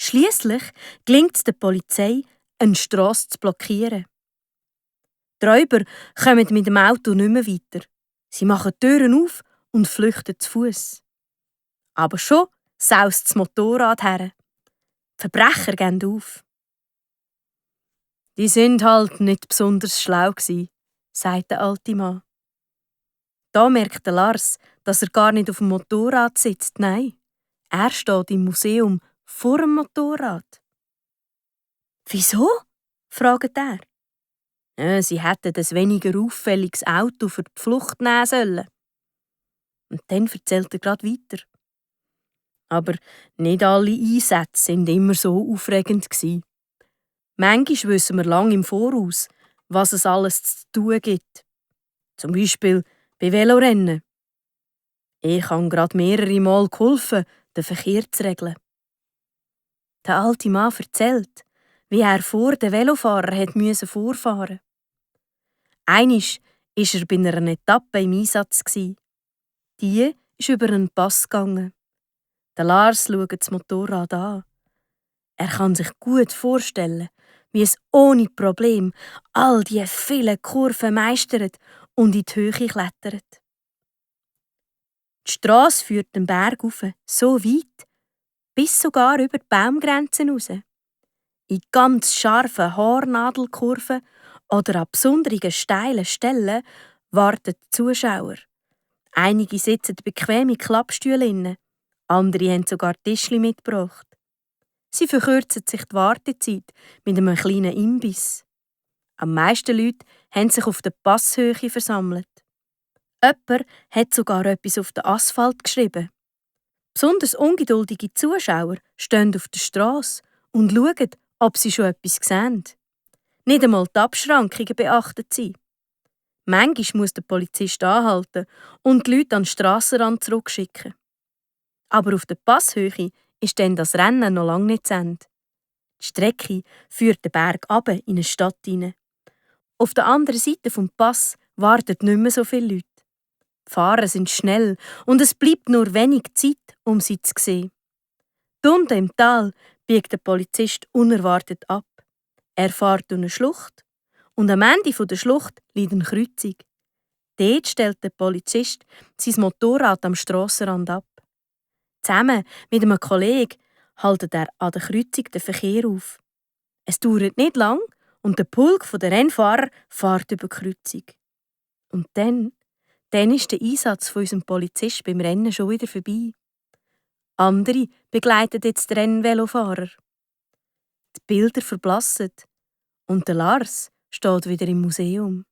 Schliesslich gelingt es der Polizei, eine Strasse zu blockieren. Die Räuber kommen mit dem Auto nicht mehr weiter. Sie machen die Türen auf und flüchten zu Fuß. Aber schon saust das Motorrad her. Die Verbrecher gehen auf. «Die sind halt nicht besonders schlau gsi», sagt der alte Mann. Da merkt der Lars, dass er gar nicht auf dem Motorrad sitzt. Nein, er steht im Museum vor dem Motorrad. «Wieso?» fragt er. Sie hätten ein weniger auffälliges Auto für die Flucht nehmen sollen. Und dann erzählt er gerade weiter. Aber nicht alle Einsätze sind immer so aufregend gsi. Manchmal wissen wir lange im Voraus, was es alles zu tun gibt. Zum Beispiel bei Velorennen. Ich habe gerade mehrere Mal geholfen, den Verkehr zu regeln. Der alte Mann erzählt, wie er vor den Velofahrern vorfahren musste. Einmal war er bei einer Etappe im Einsatz. Die ist über einen Pass gegangen. Der Lars schaut das Motorrad an. Er kann sich gut vorstellen, wie es ohne Problem all die vielen Kurven meistert und in die Höhe klettert. Die Strasse führt den Berg rauf, so weit, bis sogar über die Baumgrenzen raus. In ganz scharfen Haarnadelkurven oder an besonderen steilen Stellen warten die Zuschauer. Einige sitzen bequem in Klappstühlen, andere haben sogar Tischli mitgebracht. Sie verkürzen sich die Wartezeit mit einem kleinen Imbiss. Am meisten Leute haben sich auf der Passhöhe versammelt. Jemand hat sogar etwas auf den Asphalt geschrieben. Besonders ungeduldige Zuschauer stehen auf der Strasse und schauen, ob sie schon etwas sehen. Nicht einmal die Abschrankungen beachtet sie. Manchmal muss der Polizist anhalten und die Leute an den Strassenrand zurückschicken. Aber auf der Passhöhe ist dann das Rennen noch lange nicht zu Ende. Die Strecke führt den Berg runter in eine Stadt hinein. Auf der anderen Seite des Pass warten nicht mehr so viele Leute. Die Fahrer sind schnell und es bleibt nur wenig Zeit, um sie zu sehen. Unten im Tal biegt der Polizist unerwartet ab. Er fährt durch eine Schlucht und am Ende der Schlucht liegt eine Kreuzung. Dort stellt der Polizist sein Motorrad am Strassenrand ab. Zusammen mit einem Kollegen haltet er an der Kreuzung den Verkehr auf. Es dauert nicht lang und der Pulk der Rennfahrer fährt über die Kreuzung. Und dann ist der Einsatz von unserem Polizist beim Rennen schon wieder vorbei. Andere begleiten jetzt die Rennvelofahrer. Die Bilder verblassen und der Lars steht wieder im Museum.